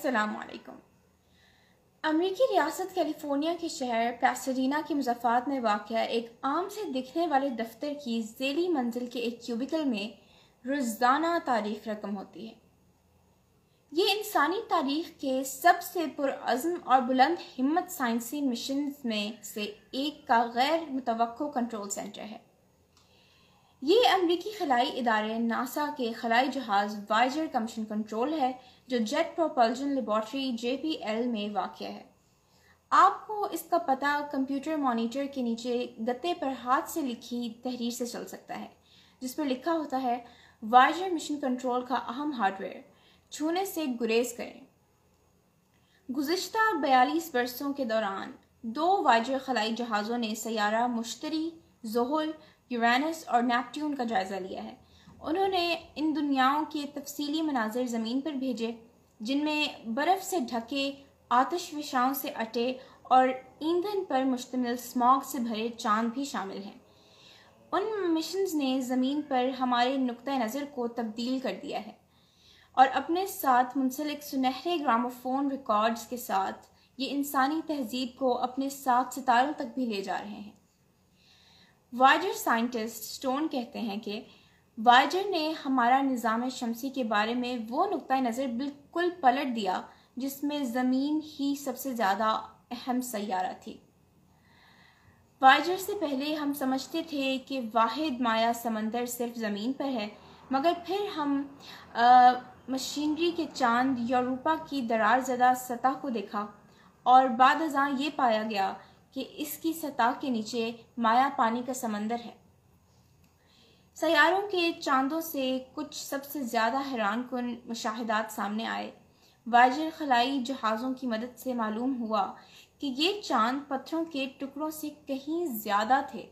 अस्सलामुअलैकुम। अमेरिकी रियासत कैलिफोर्निया के शहर पैसाडीना के मुज़फ़्फ़रात में वाक़या एक आम से दिखने वाले दफ्तर की ज़ेली मंजिल के एक क्यूबिकल में रोज़ाना तारीख रकम होती है। ये इंसानी तारीख के सबसे पुरअज़्म और बुलंद हिम्मत साइंसी मिशन में से एक का गैर मुतवक्को कंट्रोल सेंटर है। ये अमरीकी खलाई इदारे नासा के खलाई जहाज़ वायेजर का मिशन कंट्रोल है, जो जेट प्रोपल्शन लेबॉर्ट्री JPL में वाक़या है। आपको इसका पता कंप्यूटर मॉनिटर के नीचे गत्ते पर हाथ से लिखी तहरीर से चल सकता है, जिस पर लिखा होता है, वायेजर मिशन कंट्रोल का अहम हार्डवेयर, छूने से गुरेज करें। गुज़िश्ता 42 बरसों के दौरान 2 वायेजर खलाई जहाज़ों ने सैयारा मुश्तरी, ज़ुहुल, यूरेनस और नेपट्यून का जायजा लिया है। उन्होंने इन दुनियाओं के तफसीली मनाजिर ज़मीन पर भेजे, जिनमें बर्फ़ से ढके, आतिशफ़शाओं से अटे और ईंधन पर मुश्तमिल स्मॉग से भरे चांद भी शामिल हैं। उन मिशंस ने ज़मीन पर हमारे नुक्ता नज़र को तब्दील कर दिया है और अपने साथ मुंसलिक सुनहरे ग्रामोफोन रिकॉर्ड्स के साथ ये इंसानी तहजीब को अपने साथ सितारों तक भी ले जा रहे हैं। वायेजर साइंटिस्ट स्टोन कहते हैं कि वायेजर ने हमारा निज़ाम शमसी के बारे में वो नुक्ता नज़र बिल्कुल पलट दिया जिसमें ज़मीन ही सबसे ज़्यादा अहम सैयारा थी। वायेजर से पहले हम समझते थे कि वाहिद माया समंदर सिर्फ ज़मीन पर है, मगर फिर हम मशीनरी के चांद यूरोपा की दरारज़दा सतह को देखा और बाद अज़ां ये पाया गया कि इसकी सतह के नीचे माया पानी का समंदर है। सैयारों के चांदों से कुछ सबसे ज़्यादा हैरानकुन मुशाहिदात सामने आए। वायेजर खलाई जहाज़ों की मदद से मालूम हुआ कि ये चांद पत्थरों के टुकड़ों से कहीं ज़्यादा थे।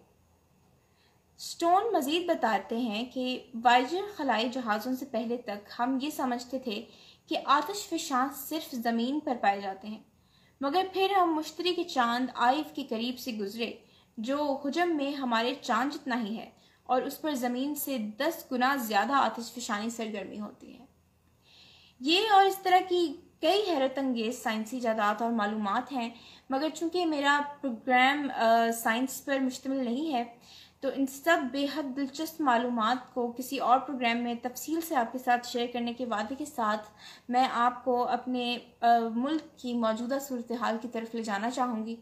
स्टोन मज़ीद बताते हैं कि वायेजर खलाई जहाज़ों से पहले तक हम ये समझते थे कि आतिशफ़शां सिर्फ ज़मीन पर पाए जाते हैं, मगर फिर हम मुश्तरी के चांद आइव के करीब से गुजरे, जो हुजम में हमारे चांद जितना ही है और उस पर ज़मीन से 10 गुना ज़्यादा आतिशफ़शानी सरगर्मी होती है। ये और इस तरह की कई हैरत अंगेज़ साइंसी इजादात और मालूमात हैं, मगर चूँकि मेरा प्रोग्राम साइंस पर मुश्तमिल नहीं है, तो इन सब बेहद दिलचस्प मालूमात को किसी और प्रोग्राम में तफसील से आपके साथ शेयर करने के वादे के साथ मैं आपको अपने मुल्क की मौजूदा सूरत हाल की तरफ ले जाना चाहूँगी।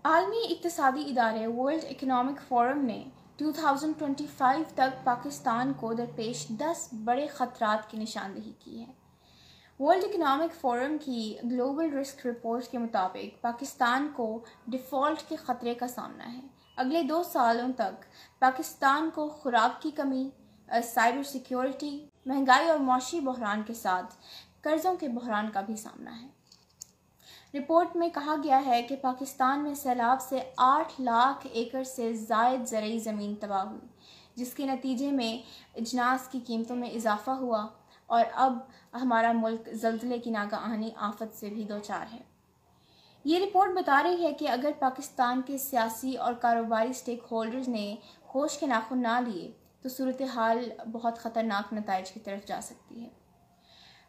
आलमी इक़्तिसादी इदारे वर्ल्ड इकनॉमिक फोरम ने 2025 तक पाकिस्तान को दरपेश 10 बड़े ख़तरात की निशानदेही की है। वर्ल्ड इकनॉमिक फोरम की ग्लोबल रिस्क रिपोर्ट के मुताबिक पाकिस्तान को डिफ़ॉल्ट के ख़तरे का सामना है। अगले 2 सालों तक पाकिस्तान को खुराक की कमी, साइबर सिक्योरिटी, महंगाई और मौशी बहरान के साथ कर्ज़ों के बहरान का भी सामना है। रिपोर्ट में कहा गया है कि पाकिस्तान में सैलाब से 8 लाख एकड़ से ज़ायद ज़रई ज़मीन तबाह हुई, जिसके नतीजे में अजनास की कीमतों में इजाफ़ा हुआ और अब हमारा मुल्क ज़ल्ज़ले की नागाहानी आफत से भी दो चार है। ये रिपोर्ट बता रही है कि अगर पाकिस्तान के सियासी और कारोबारी स्टेक होल्डर्स ने होश के नाखून ना लिए तो सूरत हाल बहुत ख़तरनाक नताइज की तरफ जा सकती है।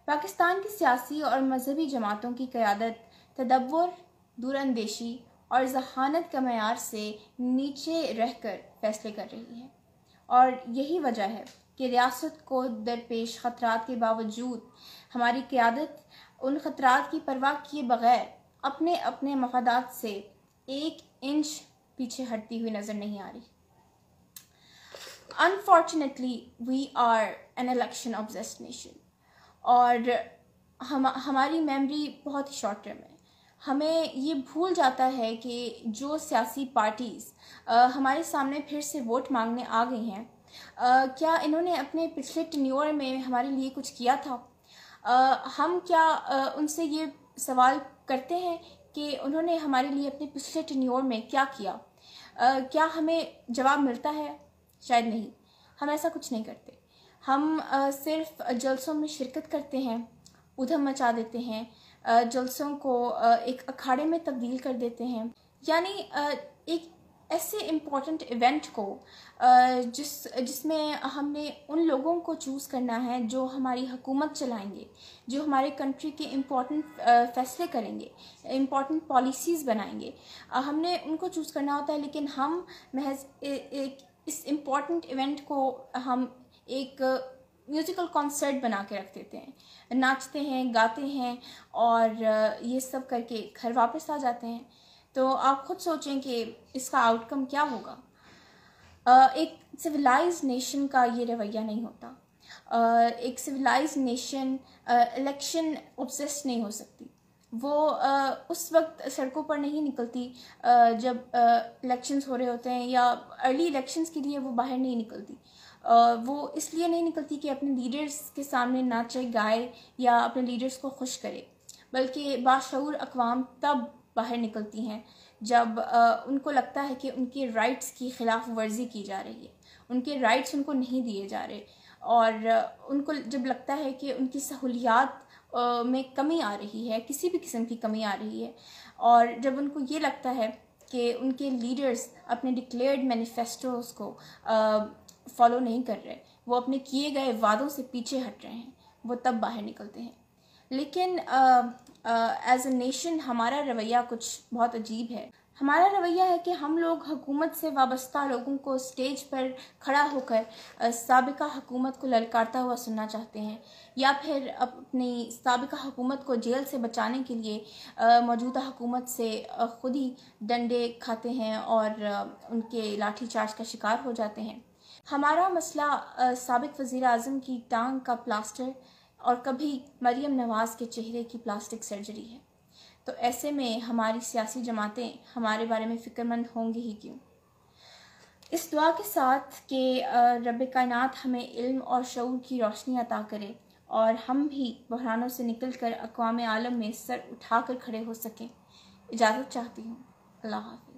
पाकिस्तान की सियासी और मजहबी जमातों की क़यादत तदब्बुर, दूरअंदेशी और ज़हानत का मयार से नीचे रहकर फैसले कर रही है और यही वजह है कि रियासत को दरपेश ख़तरात के बावजूद हमारी क़यादत उन ख़तरात की परवाह किए बगैर अपने अपने मफादात से 1 इंच पीछे हटती हुई नज़र नहीं आ रही। Unfortunately we are an election obsessed nation और हमारी मेमोरी बहुत ही शॉर्ट टर्म है। हमें ये भूल जाता है कि जो सियासी पार्टीज़ हमारे सामने फिर से वोट मांगने आ गई हैं, क्या इन्होंने अपने पिछले टेन्योर में हमारे लिए कुछ किया था? हम क्या उनसे ये सवाल करते हैं कि उन्होंने हमारे लिए अपने पिछले टेन्योर में क्या किया? क्या हमें जवाब मिलता है? शायद नहीं। हम ऐसा कुछ नहीं करते। हम सिर्फ जलसों में शिरकत करते हैं, उधम मचा देते हैं, जलसों को एक अखाड़े में तब्दील कर देते हैं, यानी एक ऐसे इम्पोर्टेंट इवेंट को जिसमें हमने उन लोगों को चूज़ करना है जो हमारी हुकूमत चलाएंगे, जो हमारे कंट्री के इम्पोर्टेंट फैसले करेंगे, इम्पोर्टेंट पॉलिसीज़ बनाएंगे, हमने उनको चूज़ करना होता है। लेकिन हम महज इस इम्पोर्टेंट इवेंट को हम एक म्यूज़िकल कॉन्सर्ट बना के रख देते हैं, नाचते हैं, गाते हैं और ये सब करके घर वापस आ जाते हैं। तो आप खुद सोचें कि इसका आउटकम क्या होगा। एक सिविलाइज्ड नेशन का ये रवैया नहीं होता। एक सिविलाइज्ड नेशन इलेक्शन ऑब्सेस्ड नहीं हो सकती। वो उस वक्त सड़कों पर नहीं निकलती जब इलेक्शंस हो रहे होते हैं, या अर्ली इलेक्शंस के लिए वो बाहर नहीं निकलती। वो इसलिए नहीं निकलती कि अपने लीडर्स के सामने नाचे गाए या अपने लीडर्स को खुश करे, बल्कि बाशऊर अक़वाम तब बाहर निकलती हैं जब उनको लगता है कि उनके राइट्स की खिलाफ वर्जी की जा रही है, उनके राइट्स उनको नहीं दिए जा रहे, और उनको जब लगता है कि उनकी सहूलियात में कमी आ रही है, किसी भी किस्म की कमी आ रही है, और जब उनको ये लगता है कि उनके लीडर्स अपने डिक्लेयर्ड मैनिफेस्टोज़ को फॉलो नहीं कर रहे, वो अपने किए गए वादों से पीछे हट रहे हैं, वो तब बाहर निकलते हैं। लेकिन एज अ नेशन हमारा रवैया कुछ बहुत अजीब है। हमारा रवैया है कि हम लोग हुकूमत से वाबस्ता लोगों को स्टेज पर खड़ा होकर साबिका हुकूमत को ललकारता हुआ सुनना चाहते हैं, या फिर अपनी साबिका हुकूमत को जेल से बचाने के लिए मौजूदा हुकूमत से ख़ुद ही डंडे खाते हैं और उनके लाठीचार्ज का शिकार हो जाते हैं। हमारा मसला साबिक वज़ीर आज़म की टांग का प्लास्टर और कभी मरियम नवाज़ के चेहरे की प्लास्टिक सर्जरी है। तो ऐसे में हमारी सियासी जमातें हमारे बारे में फ़िक्रमंद होंगी ही क्यों। इस दुआ के साथ कि रब कायनात हमें इल्म और शऊर की रोशनी अता करे और हम भी बहरानों से निकलकर अक़वाम आलम में सर उठाकर खड़े हो सकें, इजाज़त चाहती हूँ। अल्लाह हाफ़िज़।